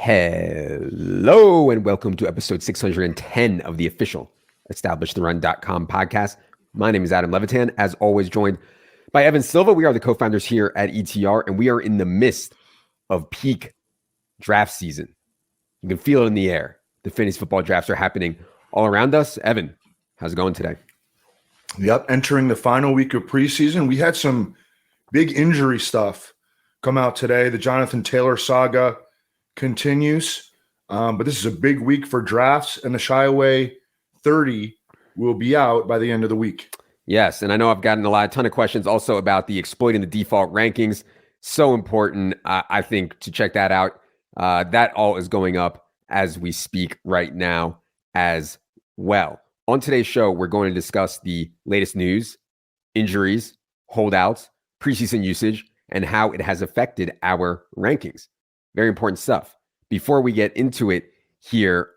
Hello and welcome to episode 610 of the official EstablishTheRun.com podcast. My name is Adam Levitan, as always joined by Evan Silva. We are the co-founders here at ETR, and we are in the midst of peak draft season. You can feel it in the air. The fantasy football drafts are happening all around us. Evan, how's it going today? Yep, entering the final week of preseason. We had some big injury stuff come out today. The Jonathan Taylor Saga continues, but this is a big week for drafts, and the Shy Away 30 will be out by the end of the week. Yes, and I know I've gotten a ton of questions also about the exploiting the default rankings. So important, I think, to check that out. That all is going up as we speak right now as well. On today's show, we're going to discuss the latest news, injuries, holdouts, preseason usage, and how it has affected our rankings. Very important stuff. Before we get into it here,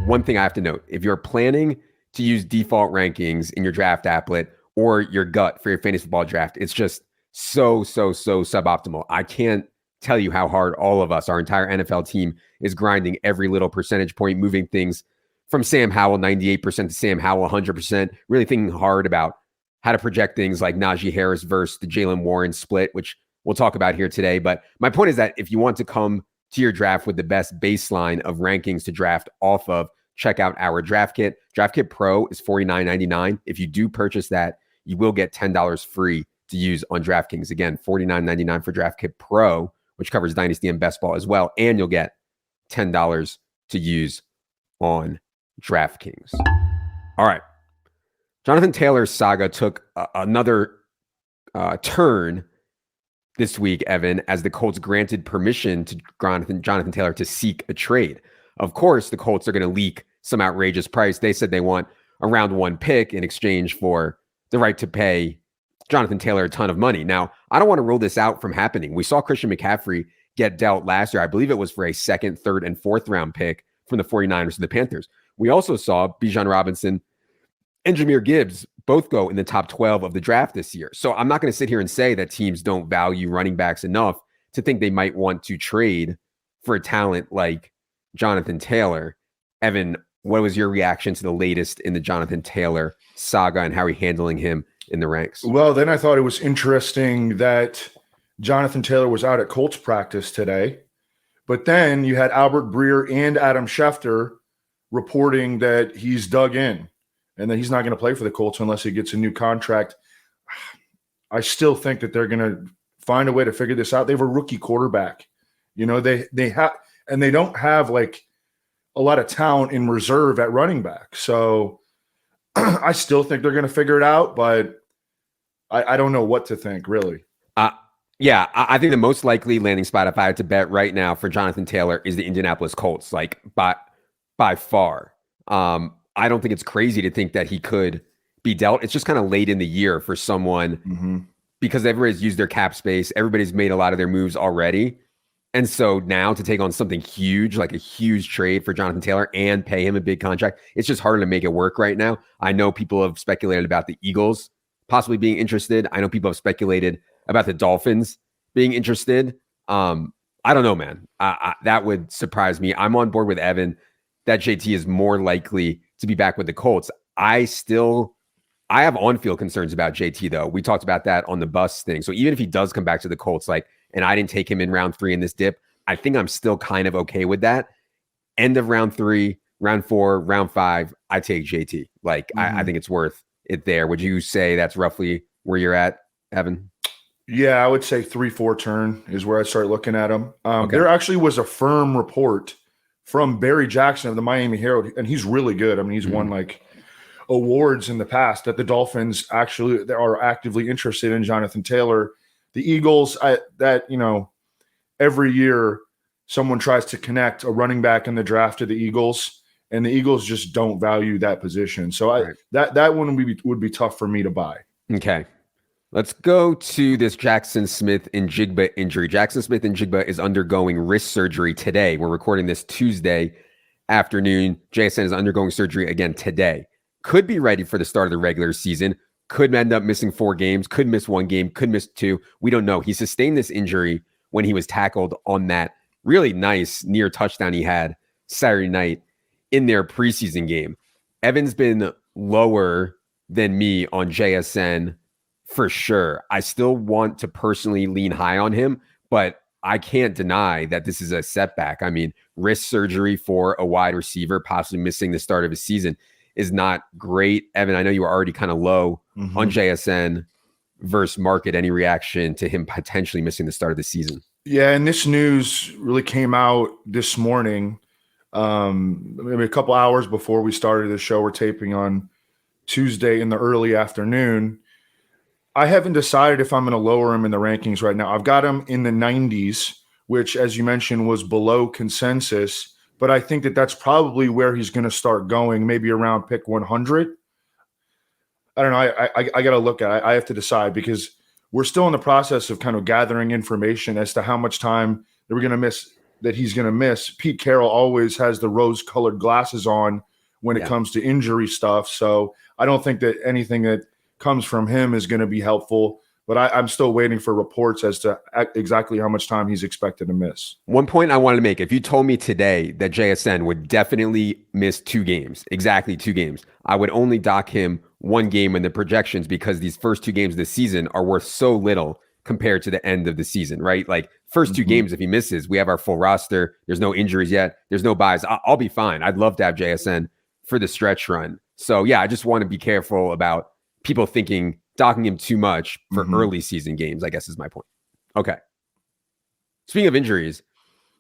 one thing I have to note. If you're planning to use default rankings in your draft applet or your gut for your fantasy football draft, it's just so suboptimal. I can't tell you how hard all of us, our entire NFL team, is grinding every little percentage point, moving things from Sam Howell 98% to Sam Howell 100%, really thinking hard about how to project things like Najee Harris versus the Jaylen Warren split, which we'll talk about here today. But my point is that if you want to come to your draft with the best baseline of rankings to draft off of, check out our draft kit. Draft Kit Pro is $49.99. If you do purchase that, you will get $10 free to use on DraftKings. Again, $49.99 for Draft Kit Pro, which covers Dynasty and Best Ball as well. And you'll get $10 to use on DraftKings. All right. Jonathan Taylor Saga took another turn this week, Evan, as the Colts granted permission to Jonathan Taylor to seek a trade. Of course, the Colts are going to leak some outrageous price. They said they want a round one pick in exchange for the right to pay Jonathan Taylor a ton of money. Now, I don't want to rule this out from happening. We saw Christian McCaffrey get dealt last year. I believe it was for a second, third, and fourth round pick from the 49ers to the Panthers. We also saw Bijan Robinson and Jahmyr Gibbs both go in the top 12 of the draft this year. So I'm not going to sit here and say that teams don't value running backs enough to think they might want to trade for a talent like Jonathan Taylor. Evan, what was your reaction to the latest in the Jonathan Taylor saga and how are you handling him in the ranks? Well, then I thought it was interesting that Jonathan Taylor was out at Colts practice today, but then you had Albert Breer and Adam Schefter reporting that he's dug in and that he's not going to play for the Colts unless he gets a new contract. I still think that they're going to find a way to figure this out. They have a rookie quarterback. You know, they have, and they don't have like a lot of talent in reserve at running back. So I still think they're going to figure it out, but I don't know what to think, really. Yeah, I think the most likely landing spot, if I had to bet right now for Jonathan Taylor, is the Indianapolis Colts, like by far. I don't think it's crazy to think that he could be dealt. It's just kind of late in the year for someone because everybody's used their cap space. Everybody's made a lot of their moves already. And so now to take on something huge, like a huge trade for Jonathan Taylor and pay him a big contract, it's just harder to make it work right now. I know people have speculated about the Eagles possibly being interested. I know people have speculated about the Dolphins being interested. I don't know, man. That would surprise me. I'm on board with Evan that JT is more likely to be back with the Colts. I have on-field concerns about JT, though. We talked about that on the bus thing. So even if he does come back to the Colts, and I didn't take him in round 3 in this dip, I think I'm still kind of okay with that. End of round 3, round 4, round 5, I take JT. I think it's worth it there. Would you say that's roughly where you're at, Evan? Yeah, I would say 3-4 turn is where I start looking at him. Okay. There actually was a firm report from Barry Jackson of the Miami Herald, and he's really good. I mean, he's won awards in the past, that the Dolphins actually are actively interested in Jonathan Taylor. The Eagles, every year someone tries to connect a running back in the draft to the Eagles, and the Eagles just don't value that position. So that one would be tough for me to buy. Okay. Let's go to this Jaxon Smith-Njigba injury. Jaxon Smith-Njigba is undergoing wrist surgery today. We're recording this Tuesday afternoon. JSN is undergoing surgery again today. Could be ready for the start of the regular season. Could end up missing 4 games. Could miss 1 game. Could miss 2. We don't know. He sustained this injury when he was tackled on that really nice near touchdown he had Saturday night in their preseason game. Evan's been lower than me on JSN for sure. I still want to personally lean high on him, but I can't deny that this is a setback. I mean, wrist surgery for a wide receiver, possibly missing the start of his season, is not great. Evan, I know you were already kind of low on JSN versus market. Any reaction to him potentially missing the start of the season? Yeah, and this news really came out this morning, maybe a couple hours before we started the show. We're taping on Tuesday in the early afternoon. I haven't decided if I'm going to lower him in the rankings right now. I've got him in the 90s, which, as you mentioned, was below consensus. But I think that that's probably where he's going to start going, maybe around pick 100. I don't know. I got to look at it. I have to decide because we're still in the process of kind of gathering information as to how much time that we're going to miss, that he's going to miss. Pete Carroll always has the rose-colored glasses on when it comes to injury stuff. So I don't think that anything that comes from him is going to be helpful, but I'm still waiting for reports as to exactly how much time he's expected to miss. One point I wanted to make, if you told me today that JSN would definitely miss 2 games, exactly 2 games, I would only dock him 1 game in the projections because these first 2 games of the season are worth so little compared to the end of the season, right? Like first 2 games, if he misses, we have our full roster. There's no injuries yet. There's no buys. I'll be fine. I'd love to have JSN for the stretch run. So yeah, I just want to be careful about people thinking docking him too much for early season games, I guess is my point. Okay. Speaking of injuries,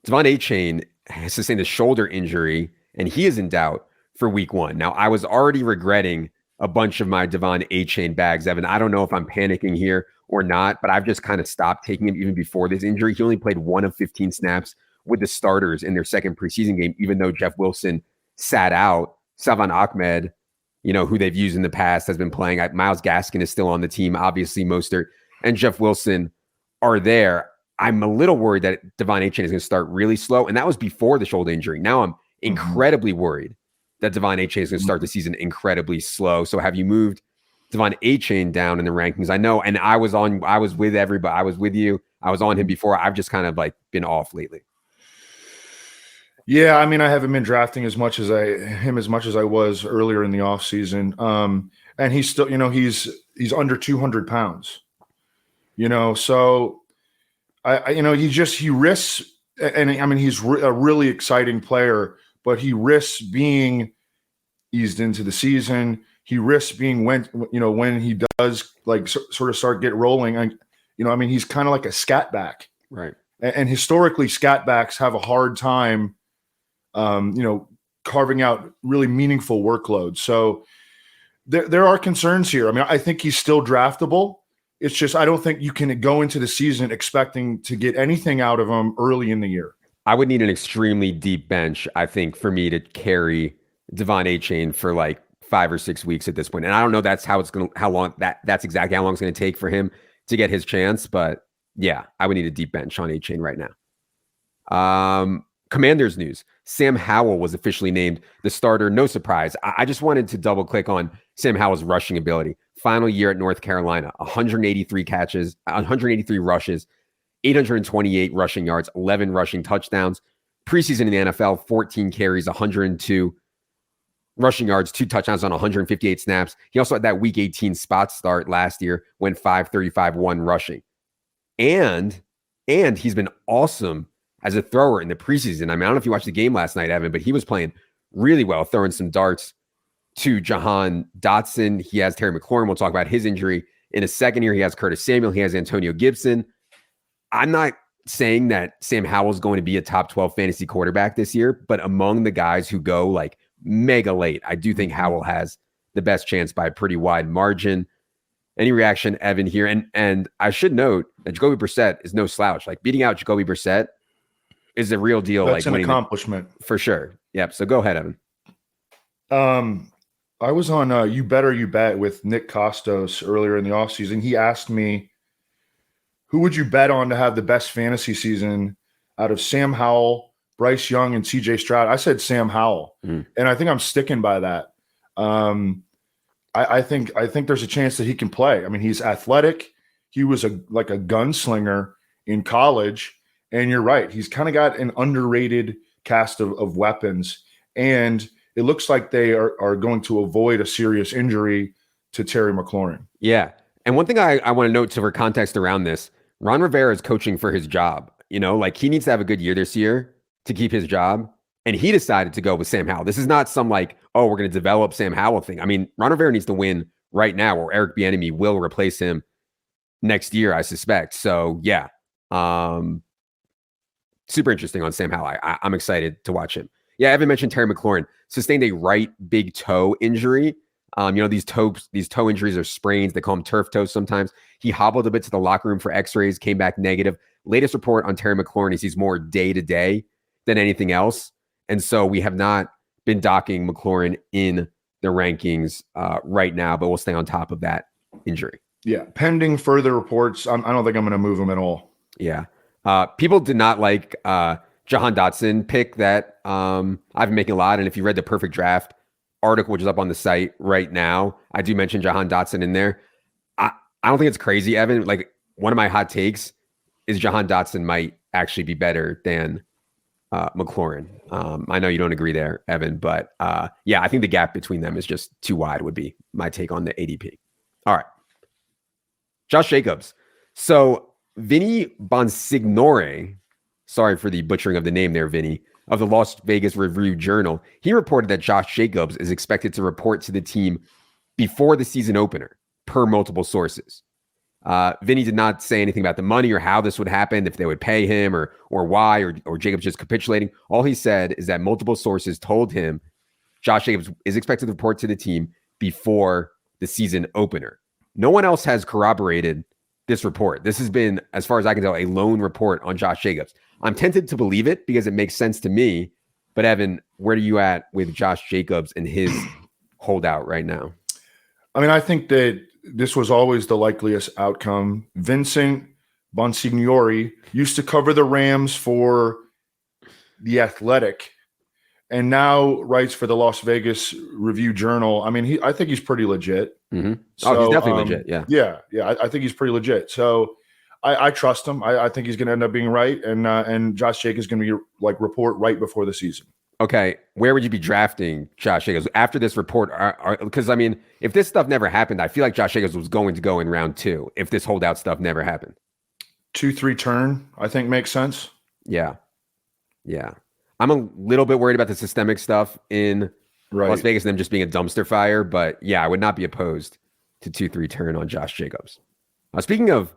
Devon Achane has sustained a shoulder injury, and he is in doubt for week 1. Now, I was already regretting a bunch of my Devon Achane bags, Evan. I don't know if I'm panicking here or not, but I've just kind of stopped taking him even before this injury. He only played 1 of 15 snaps with the starters in their second preseason game, even though Jeff Wilson sat out. Salvon Ahmed, who they've used in the past, has been playing. Myles Gaskin is still on the team. Obviously, Mostert and Jeff Wilson are there. I'm a little worried that Devon Achane is going to start really slow, and that was before the shoulder injury. Now I'm incredibly worried that Devon Achane is going to start the season incredibly slow. So have you moved Devon Achane down in the rankings? I know, and I was with everybody. I was with you. I was on him before. I've just kind of been off lately. Yeah, I mean, I haven't been drafting as much as I was earlier in the offseason. And he's still, he's under 200 pounds. So he risks, and I mean, he's a really exciting player, but he risks being eased into the season. He risks being when he does sort of start get rolling. I mean, he's kind of like a scat back, right? And historically, scat backs have a hard time carving out really meaningful workloads. So there are concerns here. I mean, I think he's still draftable. It's just, I don't think you can go into the season expecting to get anything out of him early in the year. I would need an extremely deep bench, I think, for me to carry Devon Achane for 5 or 6 weeks at this point. And I don't know that's that's exactly how long it's going to take for him to get his chance. But yeah, I would need a deep bench on Achane right now. Commanders news. Sam Howell was officially named the starter. No surprise. I just wanted to double click on Sam Howell's rushing ability. Final year at North Carolina, 183 catches, 183 rushes, 828 rushing yards, 11 rushing touchdowns. Preseason in the NFL, 14 carries, 102 rushing yards, 2 touchdowns on 158 snaps. He also had that week 18 spot start last year, went 535-1 rushing. And he's been awesome as a thrower in the preseason. I mean, I don't know if you watched the game last night, Evan, but he was playing really well, throwing some darts to Jahan Dotson. He has Terry McLaurin. We'll talk about his injury in a second here. He has Curtis Samuel. He has Antonio Gibson. I'm not saying that Sam Howell's going to be a top 12 fantasy quarterback this year, but among the guys who go mega late, I do think Howell has the best chance by a pretty wide margin. Any reaction, Evan, here? And I should note that Jacoby Brissett is no slouch. Beating out Jacoby Brissett is a real deal. That's an accomplishment. For sure. Yep. So go ahead, Evan. I was on You Better You Bet with Nick Costos earlier in the offseason. He asked me, who would you bet on to have the best fantasy season out of Sam Howell, Bryce Young, and CJ Stroud? I said Sam Howell. And I think I'm sticking by that. I think there's a chance that he can play. I mean, he's athletic. He was like a gunslinger in college. And you're right. He's kind of got an underrated cast of weapons. And it looks like they are going to avoid a serious injury to Terry McLaurin. Yeah. And one thing I want to note, so for context around this, Ron Rivera is coaching for his job. You know, like he needs to have a good year this year to keep his job. And he decided to go with Sam Howell. This is not some like, oh, we're going to develop Sam Howell thing. I mean, Ron Rivera needs to win right now, or Eric Bieniemy will replace him next year, I suspect. So yeah, super interesting on Sam Howell. I'm excited to watch him. Yeah, Evan mentioned Terry McLaurin sustained a right big toe injury. You know, these toe injuries are sprains. They call them turf toes sometimes. He hobbled a bit to the locker room for x-rays, came back negative. Latest report on Terry McLaurin is he's more day-to-day than anything else. And so we have not been docking McLaurin in the rankings right now, but we'll stay on top of that injury. Yeah, pending further reports, I don't think I'm going to move him at all. Yeah. People did not like Jahan Dotson pick that I've been making a lot. And if you read the Perfect Draft article, which is up on the site right now, I do mention Jahan Dotson in there. I don't think it's crazy, Evan. Like, one of my hot takes is Jahan Dotson might actually be better than McLaurin. I know you don't agree there, Evan, but yeah, I think the gap between them is just too wide would be my take on the ADP. All right. Josh Jacobs. So Vinny Bonsignore, sorry for the butchering of the name there, Vinny, of the Las Vegas Review-Journal, he reported that Josh Jacobs is expected to report to the team before the season opener, per multiple sources. Vinny did not say anything about the money or how this would happen, if they would pay him or why, or Jacobs just capitulating. All he said is that multiple sources told him Josh Jacobs is expected to report to the team before the season opener. No one else has corroborated this report. This has been, as far as I can tell, a lone report on Josh Jacobs. I'm tempted to believe it because it makes sense to me. But Evan, where are you at with Josh Jacobs and his holdout right now? I mean, I think that this was always the likeliest outcome. Vincent Bonsignore used to cover the Rams for The Athletic and now writes for the Las Vegas Review-Journal. I mean, I think he's pretty legit. Mm-hmm. So, he's definitely legit. Yeah. Yeah. I think he's pretty legit. So I trust him. I think he's going to end up being right. And Josh Jacobs is going to be like report right before the season. Okay. Where would you be drafting Josh Jacobs after this report? Because I mean, if this stuff never happened, I feel like Josh Jacobs was going to go in round 2 if this holdout stuff never happened. 2-3 turn, I think makes sense. Yeah. I'm a little bit worried about the systemic stuff in Las Vegas and them just being a dumpster fire. But yeah, I would not be opposed to 2-3 turn on Josh Jacobs. Speaking of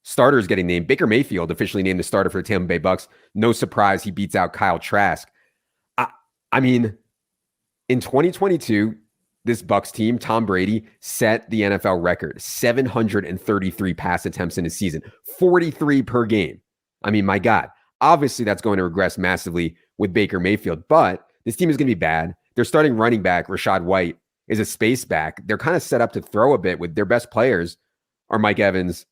starters getting named, Baker Mayfield officially named the starter for the Tampa Bay Bucks. No surprise, he beats out Kyle Trask. I mean, in 2022, this Bucks team, Tom Brady, set the NFL record, 733 pass attempts in a season, 43 per game. I mean, my God. Obviously, that's going to regress massively with Baker Mayfield, but this team is going to be bad. Their starting running back, Rachaad White, is a space back. They're kind of set up to throw a bit with their best players are Mike Evans,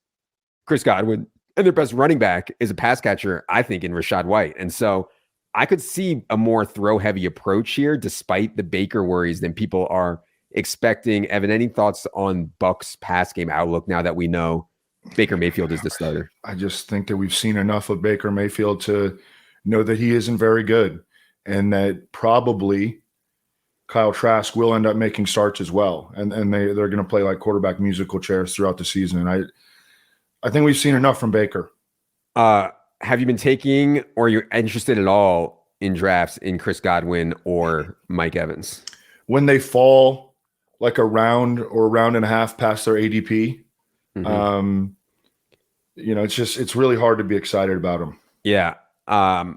Chris Godwin, and their best running back is a pass catcher, I think, in Rachaad White. And so I could see a more throw-heavy approach here, despite the Baker worries than people are expecting. Evan, any thoughts on Bucks pass game outlook now that we know Baker Mayfield is the starter? I just think that we've seen enough of Baker Mayfield to know that he isn't very good and that probably Kyle Trask will end up making starts as well. And they're going to play like quarterback musical chairs throughout the season. And I think we've seen enough from Baker. Have you been taking or you're interested at all in drafts in Chris Godwin or Mike Evans? When they fall like a round or a round and a half past their ADP, it's really hard to be excited about them. Yeah. I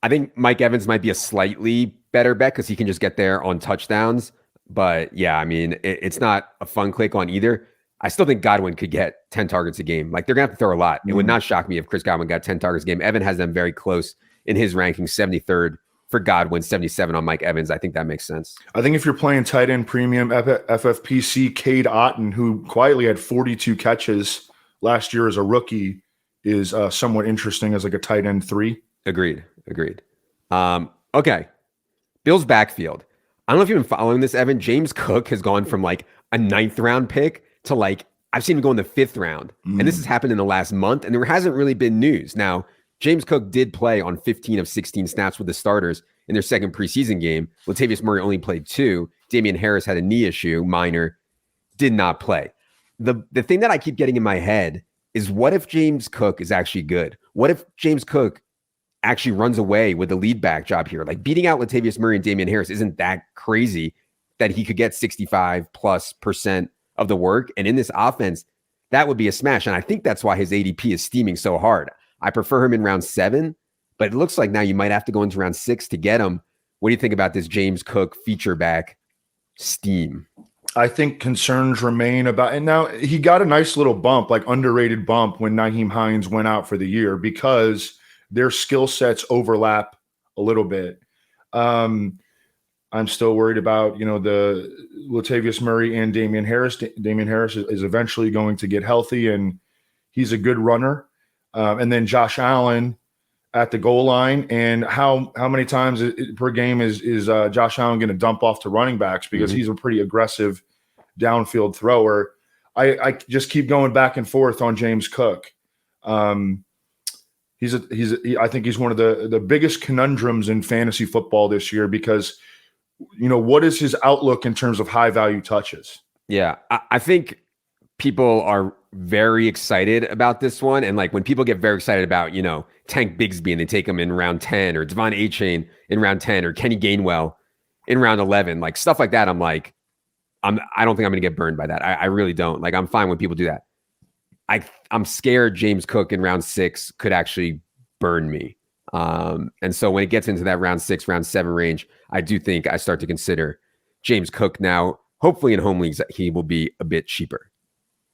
think Mike Evans might be a slightly better bet because he can just get there on touchdowns. But yeah, I mean, it's not a fun click on either. I still think Godwin could get 10 targets a game. Like, they're going to have to throw a lot. It would not shock me if Chris Godwin got 10 targets a game. Evan has them very close in his ranking, 73rd for Godwin, 77 on Mike Evans. I think that makes sense. I think if you're playing tight end premium FFPC, Cade Otton, who quietly had 42 catches last year as a rookie, is somewhat interesting as like a tight end 3. Agreed. Okay. Bills backfield. I don't know if you've been following this, Evan. James Cook has gone from like a 9th round pick to like, I've seen him go in the 5th round. And this has happened in the last month, and there hasn't really been news. Now, James Cook did play on 15 of 16 snaps with the starters in their second preseason game. Latavius Murray only played 2. Dameon Harris had a knee issue, minor, did not play. The thing that I keep getting in my head is, what if James Cook is actually good? What if James Cook actually runs away with the lead back job here? Like, beating out Latavius Murray and Dameon Harris isn't that crazy that he could get 65+% of the work. And in this offense, that would be a smash. And I think that's why his ADP is steaming so hard. I prefer him in round 7, but it looks like now you might have to go into round 6 to get him. What do you think about this James Cook feature back steam? I think concerns remain about, and now he got a nice little bump, like underrated bump, when Nyheim Hines went out for the year, because their skill sets overlap a little bit. I'm still worried about, the Latavius Murray and Dameon Harris. Dameon Harris is eventually going to get healthy, and he's a good runner. And then Josh Allen at the goal line, and how many times per game is Josh Allen going to dump off to running backs, because he's a pretty aggressive downfield thrower. I just keep going back and forth on James Cook. I think he's one of the biggest conundrums in fantasy football this year, because what is his outlook in terms of high value touches? Yeah, I think people are very excited about this one. And like, when people get very excited about, Tank Bigsby and they take him in round 10, or Devon Achane in round 10, or Kenny Gainwell in round 11, like stuff like that, I'm like, I don't think I'm going to get burned by that. I really don't. Like, I'm fine when people do that. I'm scared James Cook in round 6 could actually burn me. And so when it gets into that round 6, round 7 range, I do think I start to consider James Cook now. Hopefully in home leagues, he will be a bit cheaper.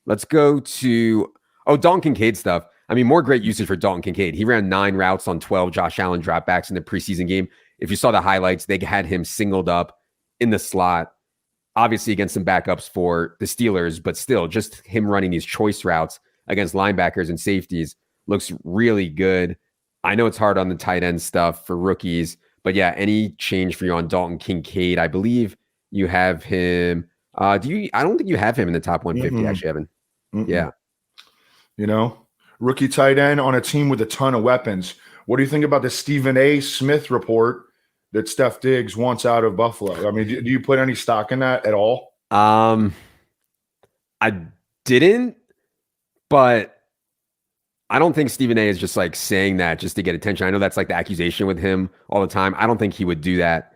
Let's go to, Dalton Kincaid stuff. I mean, more great usage for Dalton Kincaid. He ran 9 routes on 12 Josh Allen dropbacks in the preseason game. If you saw the highlights, they had him singled up in the slot, obviously against some backups for the Steelers, but still, just him running these choice routes against linebackers and safeties looks really good. I know it's hard on the tight end stuff for rookies, but yeah, any change for you on Dalton Kincaid? I believe you have him. I don't think you have him in the top 150, actually, Evan. Yeah. Rookie tight end on a team with a ton of weapons. What do you think about the Stephen A. Smith report that Steph Diggs wants out of Buffalo? I mean, do you put any stock in that at all? I didn't, but I don't think Stephen A. is just like saying that just to get attention. I know that's like the accusation with him all the time. I don't think he would do that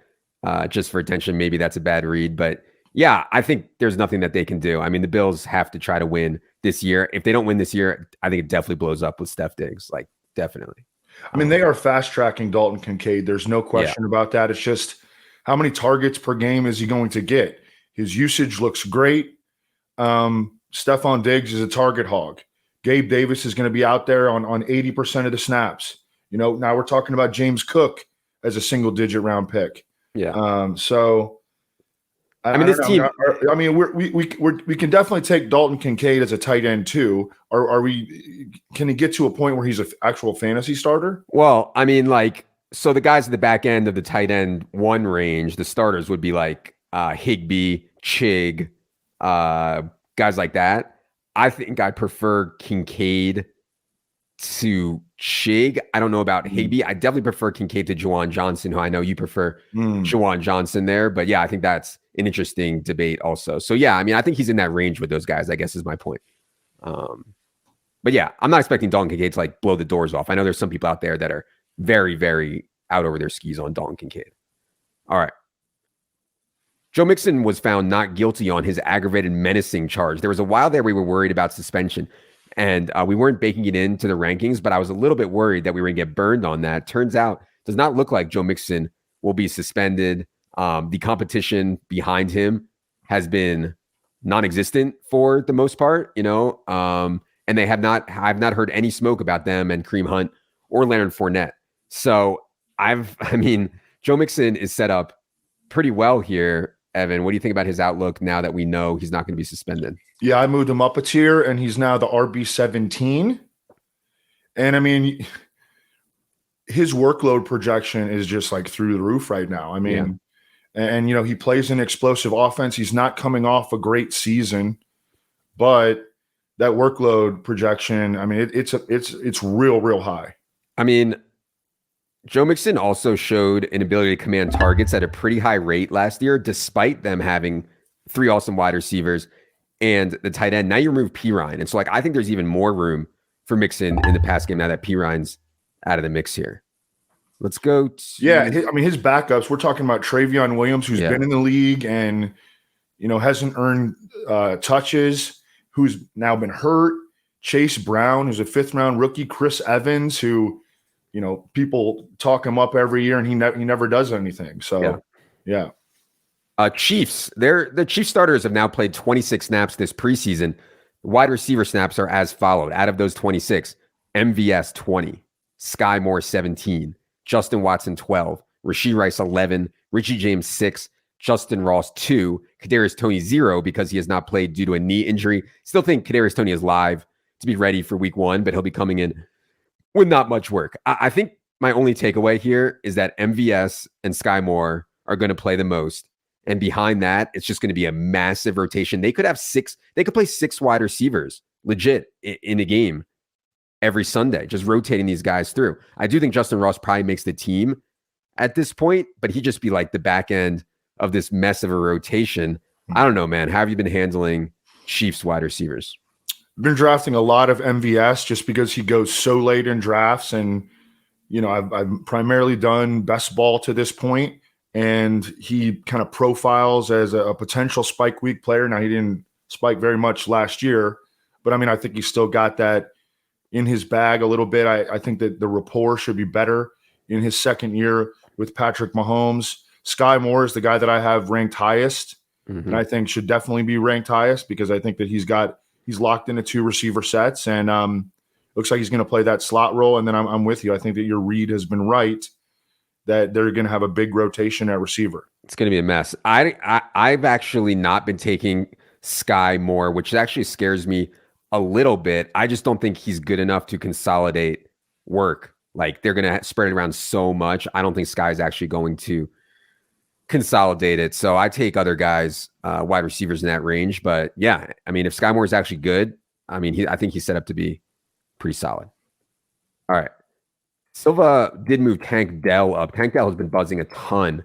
just for attention. Maybe that's a bad read, but yeah, I think there's nothing that they can do. I mean, the Bills have to try to win this year. If they don't win this year, I think it definitely blows up with Steph Diggs. Like, definitely. I mean, they are fast tracking Dalton Kincaid. There's no question about that. It's just, how many targets per game is he going to get? His usage looks great. Stephon Diggs is a target hog. Gabe Davis is going to be out there on 80% of the snaps. Now we're talking about James Cook as a single-digit round pick. Yeah. So I mean, this team. We can definitely take Dalton Kincaid as a tight end too. Can he get to a point where he's an actual fantasy starter? Well, I mean, so the guys at the back end of the tight end 1 range, the starters would be like Higbee, Chig, guys like that. I think I prefer Kincaid to Chig. I don't know about Higbee. I definitely prefer Kincaid to Juwan Johnson, who I know you prefer Juwan Johnson there. But yeah, I think that's an interesting debate also. So yeah, I mean, I think he's in that range with those guys, I guess is my point. But yeah, I'm not expecting Dalton Kincaid to like blow the doors off. I know there's some people out there that are very, very out over their skis on Dalton Kincaid. All right. Joe Mixon was found not guilty on his aggravated menacing charge. There was a while there we were worried about suspension, and we weren't baking it into the rankings, but I was a little bit worried that we were going to get burned on that. Turns out, does not look like Joe Mixon will be suspended. The competition behind him has been non-existent for the most part, and I've not heard any smoke about them and Kareem Hunt or Leonard Fournette. So Joe Mixon is set up pretty well here. Evan, what do you think about his outlook now that we know he's not going to be suspended? Yeah, I moved him up a tier, and he's now the RB17. And I mean, his workload projection is just like through the roof right now. I mean, and he plays an explosive offense. He's not coming off a great season, but that workload projection, I mean, it's real high. I mean, Joe Mixon also showed an ability to command targets at a pretty high rate last year, despite them having 3 awesome wide receivers and the tight end. Now you remove Pirine. And so, I think there's even more room for Mixon in the pass game now that Pirine's out of the mix here. Let's go to... Yeah, his backups, we're talking about Travion Williams, who's been in the league and, hasn't earned touches, who's now been hurt. Chase Brown, who's a 5th-round rookie. Chris Evans, who, people talk him up every year, and he never does anything. So, yeah. Chiefs, the Chiefs starters have now played 26 snaps this preseason. Wide receiver snaps are as followed. Out of those 26, MVS 20, Sky Moore 17, Justin Watson 12, Rashee Rice 11, Richie James 6, Justin Ross 2, Kadarius Toney 0 because he has not played due to a knee injury. Still think Kadarius Toney is live to be ready for week 1, but he'll be coming in with not much work. I think my only takeaway here is that MVS and Sky Moore are going to play the most. And behind that, it's just going to be a massive rotation. They could play 6 wide receivers legit in a game every Sunday, just rotating these guys through. I do think Justin Ross probably makes the team at this point, but he'd just be like the back end of this mess of a rotation. I don't know, man. How have you been handling Chiefs wide receivers? Been drafting a lot of MVS just because he goes so late in drafts. And, I've primarily done best ball to this point. And he kind of profiles as a potential spike week player. Now, he didn't spike very much last year, but I think he's still got that in his bag a little bit. I think that the rapport should be better in his second year with Patrick Mahomes. Sky Moore is the guy that I have ranked highest, and I think should definitely be ranked highest because I think that he's locked into 2 receiver sets, and looks like he's going to play that slot role. And then I'm with you. I think that your read has been right, that they're going to have a big rotation at receiver. It's going to be a mess. I've actually not been taking Sky Moore, which actually scares me a little bit. I just don't think he's good enough to consolidate work. Like, they're going to spread it around so much. I don't think Sky's actually going to consolidate it. So I take other guys, wide receivers in that range. But yeah, if Sky Moore is actually good, I think he's set up to be pretty solid. All right. Silva did move Tank Dell up. Tank Dell has been buzzing a ton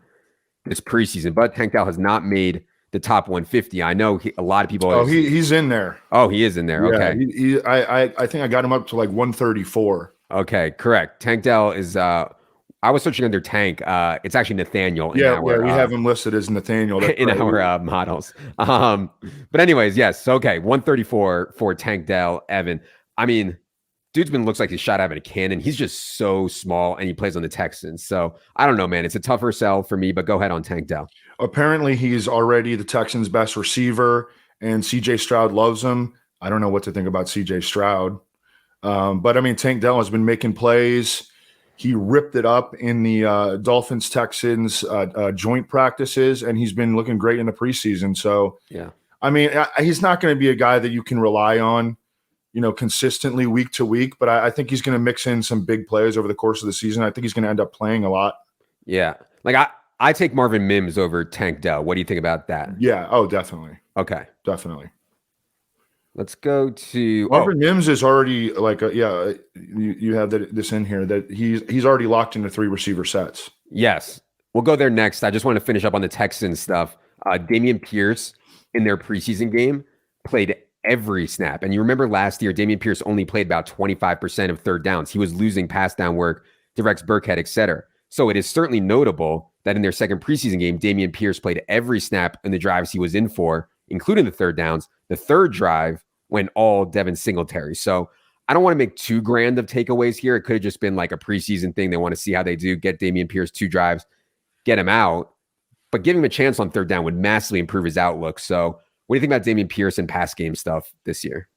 this preseason, but Tank Dell has not made the top 150. I know a lot of people. He's in there. Oh, he is in there. Yeah, okay. I think I got him up to like 134. Okay, correct. Tank Dell is. I was searching under Tank. It's actually Nathaniel. We have him listed as Nathaniel in our models. But anyways, yes. Okay, 134 for Tank Dell. Evan. Dude's looks like he's shot out of a cannon. He's just so small, and he plays on the Texans. So I don't know, man. It's a tougher sell for me, but go ahead on Tank Dell. Apparently, he's already the Texans' best receiver, and C.J. Stroud loves him. I don't know what to think about C.J. Stroud. But Tank Dell has been making plays. He ripped it up in the Dolphins-Texans joint practices, and he's been looking great in the preseason. So, yeah. He's not going to be a guy that you can rely on, consistently week to week, but I think he's going to mix in some big plays over the course of the season. I think he's going to end up playing a lot. Yeah. I take Marvin Mims over Tank Dell. What do you think about that? Yeah. Oh, definitely. Okay. Definitely. Let's go to Marvin Mims is already you have this in here that he's already locked into 3 receiver sets. Yes. We'll go there next. I just want to finish up on the Texans stuff. Dameon Pierce in their preseason game played every snap. And you remember last year, Dameon Pierce only played about 25% of third downs. He was losing pass down work to Rex Burkhead, et cetera. So it is certainly notable that in their second preseason game, Dameon Pierce played every snap in the drives he was in for, including the third downs. The third drive went all Devin Singletary. So I don't want to make too grand of takeaways here. It could have just been like a preseason thing. They want to see how they do, get Dameon Pierce 2 drives, get him out. But giving him a chance on third down would massively improve his outlook. So what do you think about Dameon Pierce and pass game stuff this year?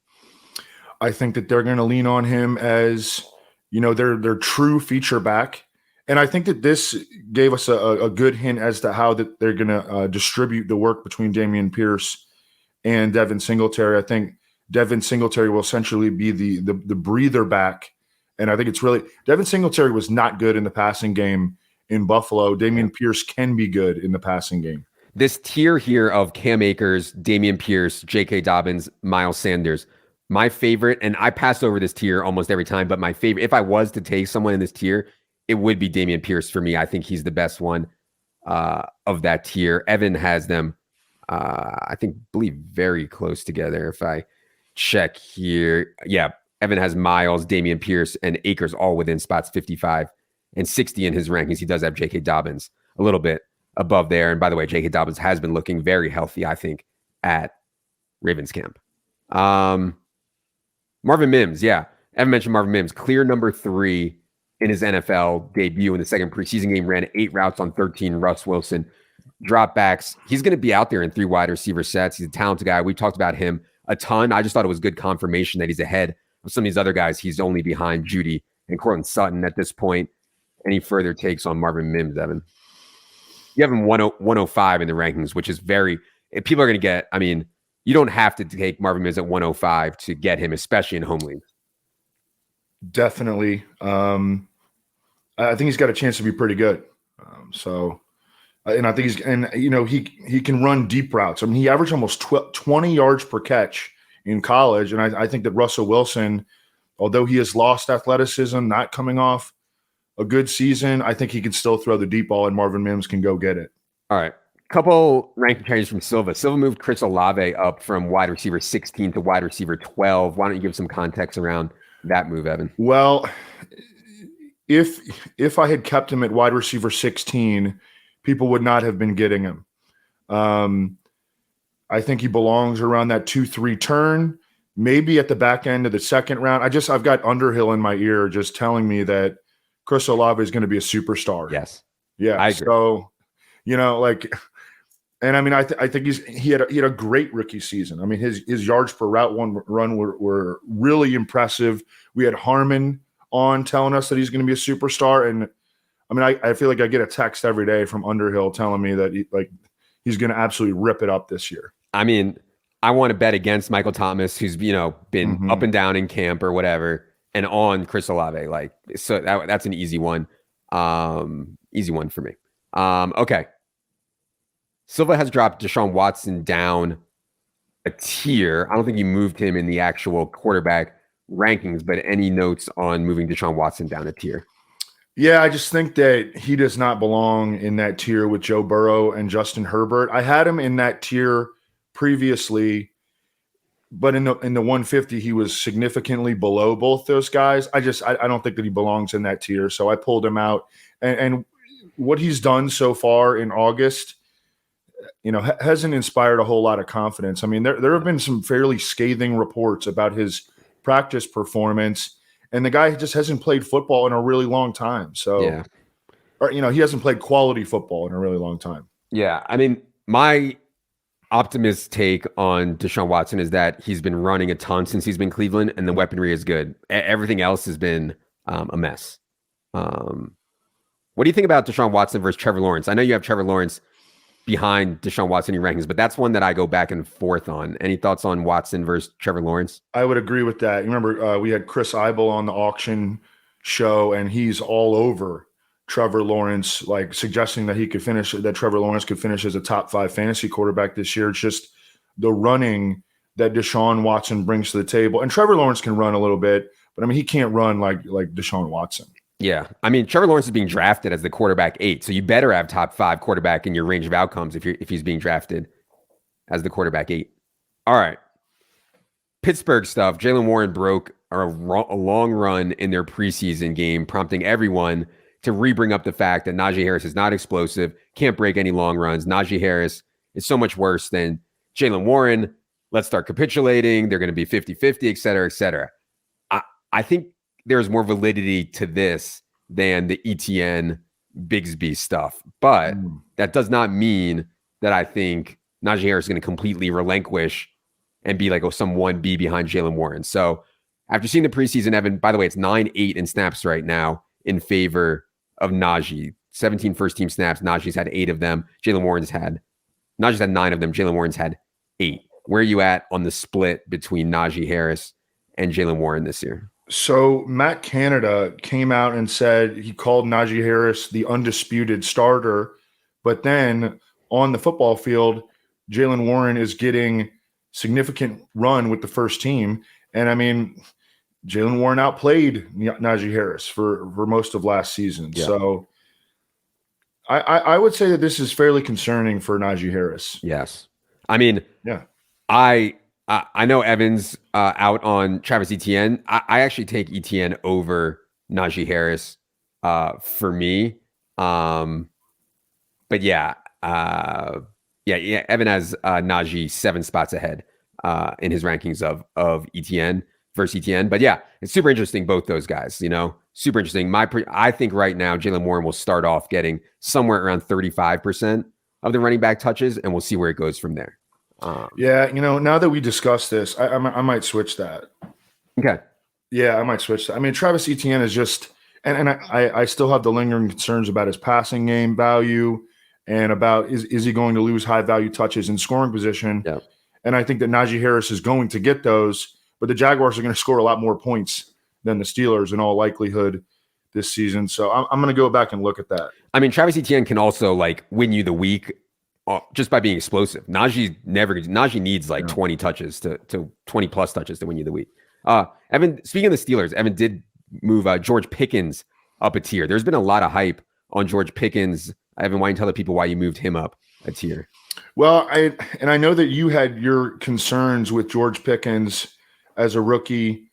I think that they're going to lean on him as, their true feature back. And I think that this gave us a good hint as to how that they're going to distribute the work between Dameon Pierce and Devin Singletary. I think Devin Singletary will essentially be the breather back. And I think it's really – Devin Singletary was not good in the passing game in Buffalo. Dameon Pierce can be good in the passing game. This tier here of Cam Akers, Dameon Pierce, J.K. Dobbins, Miles Sanders, My favorite, and I pass over this tier almost every time, but my favorite, if I was to take someone in this tier, it would be Dameon Pierce for me. I think he's the best one of that tier. Evan has them, believe very close together. If I check here, yeah, Evan has Miles, Dameon Pierce, and Akers all within spots 55 and 60 in his rankings. He does have J.K. Dobbins a little bit above there. And by the way, J.K. Dobbins has been looking very healthy, I think, at Ravens camp. Marvin Mims, yeah. Evan mentioned Marvin Mims, clear number 3 in his NFL debut in the second preseason game, ran 8 routes on 13 Russ Wilson dropbacks. He's going to be out there in 3 wide receiver sets. He's a talented guy. We talked about him a ton. I just thought it was good confirmation that he's ahead of some of these other guys. He's only behind Judy and Cortland Sutton at this point. Any further takes on Marvin Mims, Evan? You have him 105 in the rankings, which is very – people are going to get – I mean, you don't have to take Marvin Mims at 105 to get him, especially in home leagues. Definitely. I think he's got a chance to be pretty good. And I think he can run deep routes. I mean, he averaged almost 20 yards per catch in college. And I think that Russell Wilson, although he has lost athleticism, not coming off a good season, I think he can still throw the deep ball and Marvin Mims can go get it. All right. Couple ranking changes from Silva. Silva moved Chris Olave up from wide receiver 16 to wide receiver 12. Why don't you give some context around that move, Evan? Well, if I had kept him at wide receiver 16, people would not have been getting him. I think he belongs around that 2-3 turn, maybe at the back end of the second round. I've got Underhill in my ear just telling me that Chris Olave is going to be a superstar. Yes. Yeah. I agree. So, and I mean, I think he had a great rookie season. I mean, his yards per route run were really impressive. We had Harmon on telling us that he's going to be a superstar, and I mean, I feel like I get a text every day from Underhill telling me that he's going to absolutely rip it up this year. I mean, I want to bet against Michael Thomas, who's been up and down in camp or whatever, and on Chris Olave. So that's an easy one. Easy one for me. Okay. Silva has dropped Deshaun Watson down a tier. I don't think he moved him in the actual quarterback rankings, but any notes on moving Deshaun Watson down a tier? Yeah, I just think that he does not belong in that tier with Joe Burrow and Justin Herbert. I had him in that tier previously, but in the 150, he was significantly below both those guys. I don't think that he belongs in that tier, so I pulled him out. And what he's done so far in August, hasn't inspired a whole lot of confidence. I mean, there have been some fairly scathing reports about his practice performance, and the guy just hasn't played football in a really long time. So, yeah. Or, he hasn't played quality football in a really long time. Yeah. I mean, my optimist take on Deshaun Watson is that he's been running a ton since he's been Cleveland, and the weaponry is good. Everything else has been a mess. What do you think about Deshaun Watson versus Trevor Lawrence? I know you have Trevor Lawrence behind Deshaun Watson in your rankings, but that's one that I go back and forth on. Any thoughts on Watson versus Trevor Lawrence? I would agree with that. You remember we had Chris Eibel on the auction show, and he's all over Trevor Lawrence, suggesting that Trevor Lawrence could finish as a top 5 fantasy quarterback this year. It's just the running that Deshaun Watson brings to the table. And Trevor Lawrence can run a little bit, but I mean, he can't run like Deshaun Watson. Yeah. I mean, Trevor Lawrence is being drafted as the quarterback 8. So you better have top 5 quarterback in your range of outcomes if he's being drafted as the quarterback 8. All right. Pittsburgh stuff. Jaylen Warren broke a long run in their preseason game, prompting everyone to re-bring up the fact that Najee Harris is not explosive, can't break any long runs. Najee Harris is so much worse than Jaylen Warren. Let's start capitulating. They're going to be 50-50, et cetera, et cetera. I think there's more validity to this than the ETN Bigsby stuff. But that does not mean that I think Najee Harris is going to completely relinquish and be some 1B behind Jaylen Warren. So after seeing the preseason, Evan, by the way, it's 9-8 in snaps right now in favor of Najee. 17 first-team snaps. Najee's had 8 of them. Najee's had 9 of them. Jaylen Warren's had 8. Where are you at on the split between Najee Harris and Jaylen Warren this year? So Matt Canada came out and said he called Najee Harris the undisputed starter, but then on the football field, Jaylen Warren is getting significant run with the first team. And I mean, Jaylen Warren outplayed Najee Harris for most of last season. Yeah. So I would say that this is fairly concerning for Najee Harris. Yes. I mean, yeah. I know Evan's out on Travis Etienne. I actually take Etienne over Najee Harris for me. But yeah, Evan has Najee 7 spots ahead in his rankings of Etienne versus Etienne. But yeah, it's super interesting, both those guys, super interesting. I think right now Jaylen Warren will start off getting somewhere around 35% of the running back touches, and we'll see where it goes from there. Now that we discussed this, I might switch that. Okay. Yeah, I might switch that. I mean, Travis Etienne is just, and I still have the lingering concerns about his passing game value and about is he going to lose high value touches in scoring position? Yeah. And I think that Najee Harris is going to get those, but the Jaguars are going to score a lot more points than the Steelers in all likelihood this season. So I'm going to go back and look at that. I mean, Travis Etienne can also win you the week just by being explosive. Najee needs 20 touches to 20 plus touches to win you the week. Evan, speaking of the Steelers, Evan did move George Pickens up a tier. There's been a lot of hype on George Pickens. Evan, why don't you tell the people why you moved him up a tier? Well, I know that you had your concerns with George Pickens as a rookie.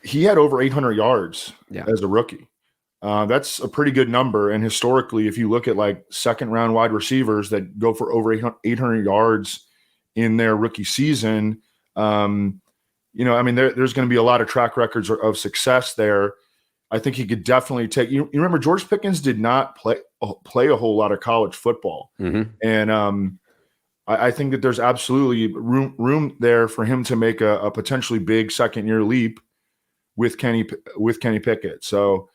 He had over 800 yards as a rookie. That's a pretty good number. And historically, if you look at second round wide receivers that go for over 800 yards in their rookie season, there's going to be a lot of track records of success there. I think he could definitely take. You remember George Pickens did not play a whole lot of college football, and I think that there's absolutely room there for him to make a potentially big second year leap with Kenny Pickett. So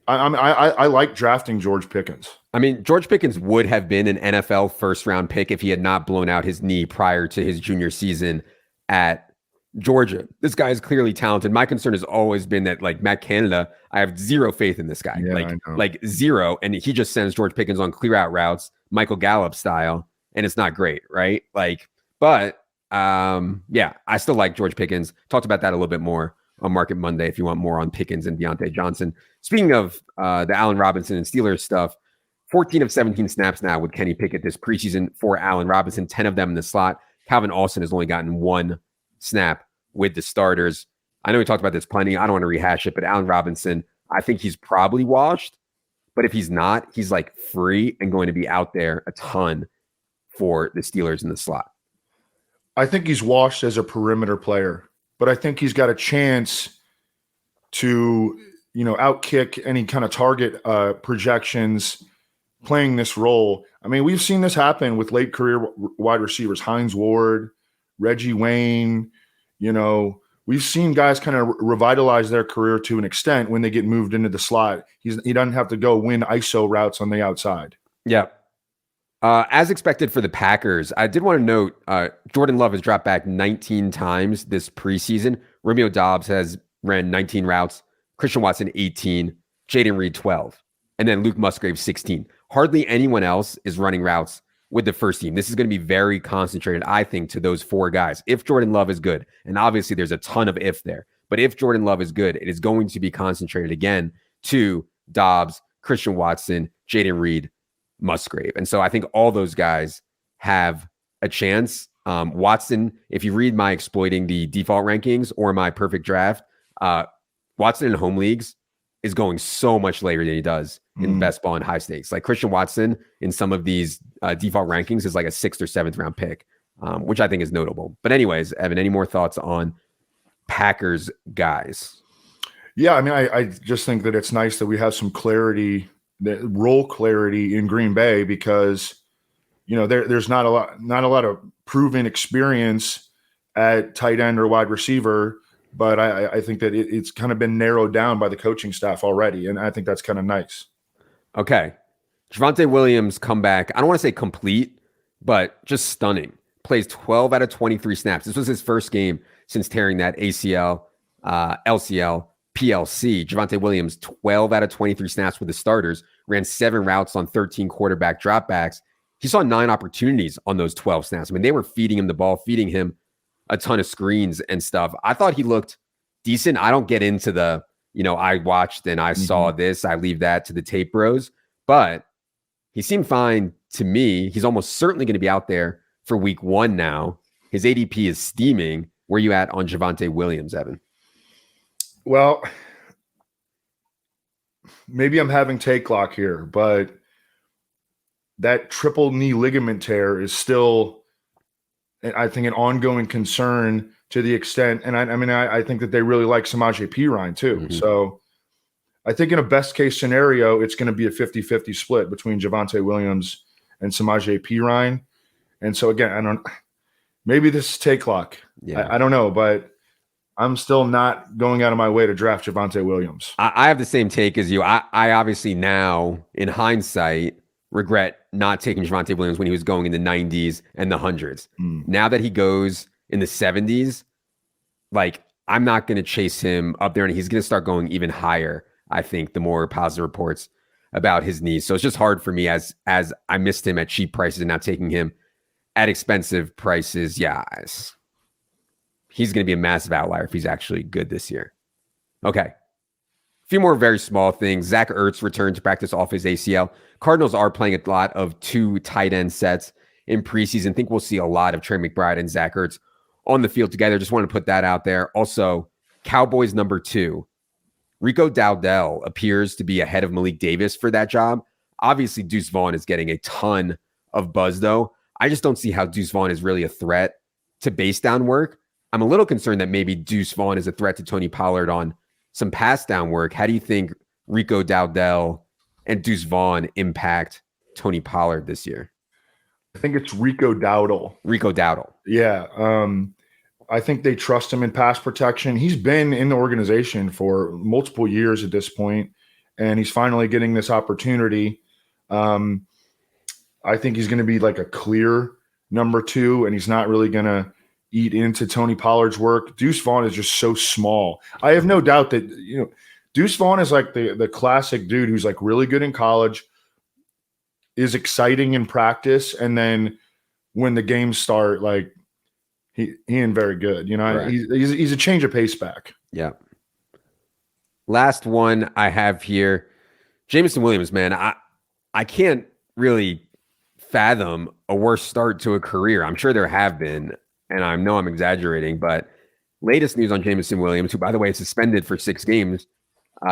I like drafting George Pickens. I mean, George Pickens would have been an NFL first round pick if he had not blown out his knee prior to his junior season at Georgia. This guy is clearly talented. My concern has always been that Matt Canada, I have zero faith in this guy, zero. And he just sends George Pickens on clear out routes, Michael Gallup style, and it's not great, right? I still like George Pickens. Talked about that a little bit more on Market Monday if you want more on Pickens and Deontay Johnson. Speaking of the Allen Robinson and Steelers stuff, 14 of 17 snaps now with Kenny Pickett this preseason for Allen Robinson, 10 of them in the slot. Calvin Austin has only gotten 1 snap with the starters. I know we talked about this plenty. I don't want to rehash it, but Allen Robinson, I think he's probably washed. But if he's not, he's free and going to be out there a ton for the Steelers in the slot. I think he's washed as a perimeter player, but I think he's got a chance to, outkick any kind of target projections playing this role. I mean, we've seen this happen with late career wide receivers, Hines Ward, Reggie Wayne. We've seen guys kind of revitalize their career to an extent when they get moved into the slot. He doesn't have to go win ISO routes on the outside. Yeah. As expected for the Packers, I did want to note Jordan Love has dropped back 19 times this preseason. Romeo Doubs has ran 19 routes, Christian Watson 18, Jaden Reed 12, and then Luke Musgrave 16. Hardly anyone else is running routes with the first team. This is going to be very concentrated, I think, to those 4 guys. If Jordan Love is good, and obviously there's a ton of if there, but if Jordan Love is good, it is going to be concentrated again to Doubs, Christian Watson, Jaden Reed, Musgrave. And so I think all those guys have a chance. Watson, if you read my exploiting the default rankings or my perfect draft, Watson in home leagues is going so much later than he does in best ball and high stakes. Christian Watson in some of these default rankings is a 6th or 7th round pick, which I think is notable. But anyways, Evan, any more thoughts on Packers guys? Yeah, I mean, I just think that it's nice that we have some clarity, role clarity in Green Bay, because there's not a lot of proven experience at tight end or wide receiver. But I think that it's kind of been narrowed down by the coaching staff already, and I think that's kind of nice. Okay. Javonte Williams comeback. I don't want to say complete, but just stunning. Plays 12 out of 23 snaps. This was his first game since tearing that ACL, LCL, PLC. Javonte Williams, 12 out of 23 snaps with the starters, ran 7 routes on 13 quarterback dropbacks. He saw 9 opportunities on those 12 snaps. I mean, they were feeding him the ball, feeding him a ton of screens and stuff. I thought he looked decent. I don't get into the, I watched and I saw this. I leave that to the tape bros. But he seemed fine to me. He's almost certainly going to be out there for week 1 now. His ADP is steaming. Where you at on Javonte Williams, Evan? Well, maybe I'm having take lock here, but that triple knee ligament tear is still, I think, an ongoing concern to the extent. And I think that they really like Samaje Perine too. Mm-hmm. So I think in a best case scenario, it's going to be a 50-50 split between Javonte Williams and Samaje Perine. And so again, maybe this is take lock. Yeah. I don't know, but I'm still not going out of my way to draft Javonte Williams. I have the same take as you. I obviously now, in hindsight, regret not taking Javonte Williams when he was going in the 90s and the 100s. Now that he goes in the 70s, I'm not going to chase him up there, and he's going to start going even higher, I think, the more positive reports about his knees. So it's just hard for me as I missed him at cheap prices and now taking him at expensive prices. Yeah, he's going to be a massive outlier if he's actually good this year. Okay. A few more very small things. Zach Ertz returned to practice off his ACL. Cardinals are playing a lot of 2 tight end sets in preseason. I think we'll see a lot of Trey McBride and Zach Ertz on the field together. Just want to put that out there. Also, Cowboys number 2. Rico Dowdle appears to be ahead of Malik Davis for that job. Obviously, Deuce Vaughn is getting a ton of buzz, though. I just don't see how Deuce Vaughn is really a threat to base down work. I'm a little concerned that maybe Deuce Vaughn is a threat to Tony Pollard on some pass down work. How do you think Rico Dowdle and Deuce Vaughn impact Tony Pollard this year? I think it's Rico Dowdle. Rico Dowdle. Yeah. I think they trust him in pass protection. He's been in the organization for multiple years at this point, and he's finally getting this opportunity. I think he's going to be like a clear number 2, and he's not really going to eat into Tony Pollard's work. Deuce Vaughn is just so small. I have no doubt that, Deuce Vaughn is like the classic dude who's like really good in college, is exciting in practice, and then when the games start, like he ain't very good. Right. He's a change of pace back. Yeah. Last one I have here, Jameson Williams, man. I can't really fathom a worse start to a career. I'm sure there have been, and I know I'm exaggerating, but latest news on Jameson Williams, who, by the way, is suspended for 6 games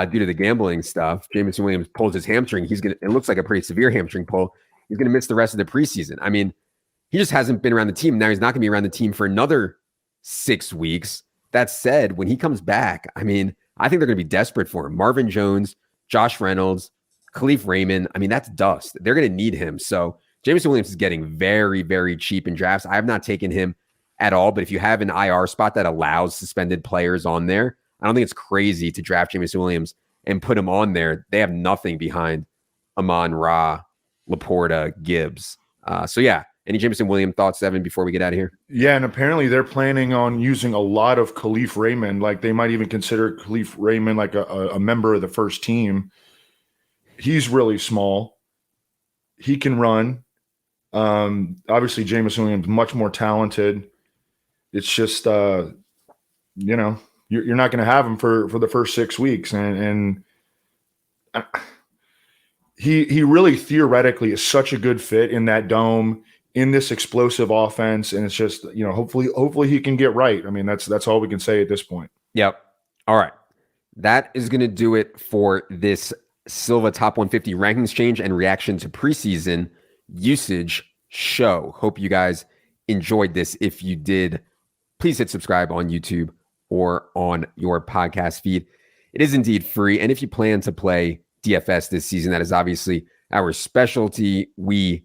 due to the gambling stuff. Jameson Williams pulls his hamstring. It looks like a pretty severe hamstring pull. He's going to miss the rest of the preseason. I mean, he just hasn't been around the team. Now he's not going to be around the team for another 6 weeks. That said, when he comes back, I think they're going to be desperate for him. Marvin Jones, Josh Reynolds, Khalif Raymond. That's dust. They're going to need him. So Jameson Williams is getting very, very cheap in drafts. I have not taken him at all, but if you have an IR spot that allows suspended players on there, I don't think it's crazy to draft Jameson Williams and put him on there. They have nothing behind Amon-Ra, Laporta, Gibbs. So yeah, any Jameson Williams thoughts, Evan, before we get out of here? Yeah, and apparently they're planning on using a lot of Khalif Raymond. Like they might even consider Khalif Raymond like a member of the first team. He's really small. He can run. Obviously, Jameson Williams much more talented. It's just, you're not going to have him for the first 6 weeks. And he really theoretically is such a good fit in that dome, in this explosive offense. And it's just, hopefully he can get right. That's all we can say at this point. Yep. All right. That is going to do it for this Silva Top 150 rankings change and reaction to preseason usage show. Hope you guys enjoyed this. If you did, please hit subscribe on YouTube or on your podcast feed. It is indeed free. And if you plan to play DFS this season, that is obviously our specialty. We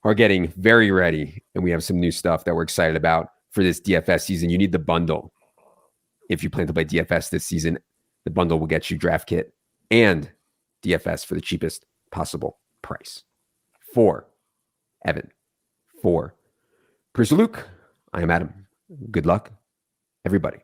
are getting very ready, and we have some new stuff that we're excited about for this DFS season. You need the bundle. If you plan to play DFS this season, the bundle will get you draft kit and DFS for the cheapest possible price. For Evan, for Producer Luke, I am Adam. Good luck, everybody.